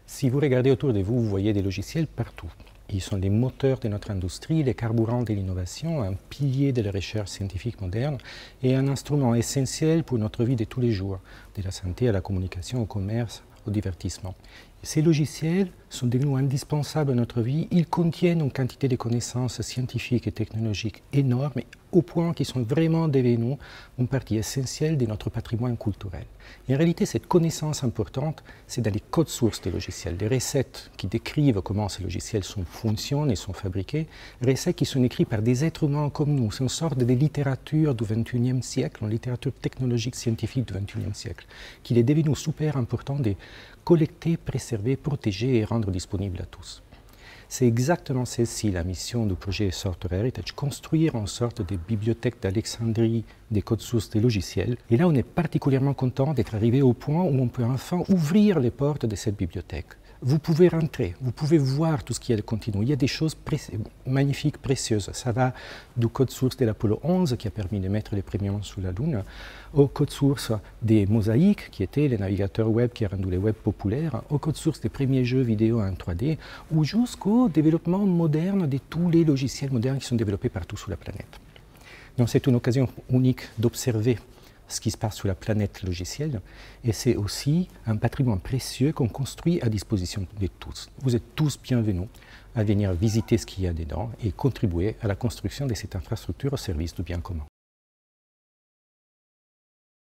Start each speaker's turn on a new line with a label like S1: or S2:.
S1: Si vous regardez autour de vous, vous voyez des logiciels partout. Ils sont les moteurs de notre industrie, les carburants de l'innovation, un pilier de la recherche scientifique moderne et un instrument essentiel pour notre vie de tous les jours, de la santé à la communication, au commerce, au divertissement. Ces logiciels sont devenus indispensables à notre vie. Ils contiennent une quantité de connaissances scientifiques et technologiques énormes, au point qu'ils sont vraiment devenus une partie essentielle de notre patrimoine culturel. Et en réalité, cette connaissance importante, c'est dans les codes sources des logiciels, des recettes qui décrivent comment ces logiciels fonctionnent et sont fabriqués, recettes qui sont écrites par des êtres humains comme nous. C'est une sorte de littérature du XXIe siècle, une littérature technologique scientifique du XXIe siècle, qu'il est devenu super important de collecter, préserver, protéger et rendre disponible à tous. C'est exactement celle-ci la mission du projet Software Heritage, construire une sorte de bibliothèque d'Alexandrie des codes sources des logiciels. Et là, on est particulièrement content d'être arrivé au point où on peut enfin ouvrir les portes de cette bibliothèque. Vous pouvez rentrer, vous pouvez voir tout ce qu'il y a de contenu. Il y a des choses magnifiques, précieuses. Ça va du code source de l'Apollo 11 qui a permis de mettre les premiers hommes sur la Lune, au code source des mosaïques qui étaient les navigateurs web qui ont rendu les web populaires, au code source des premiers jeux vidéo en 3D, ou jusqu'au développement moderne de tous les logiciels modernes qui sont développés partout sur la planète. Donc c'est une occasion unique d'observer ce qui se passe sur la planète logicielle, et c'est aussi un patrimoine précieux qu'on construit à disposition de tous. Vous êtes tous bienvenus à venir visiter ce qu'il y a dedans et contribuer à la construction de cette infrastructure au service du bien commun.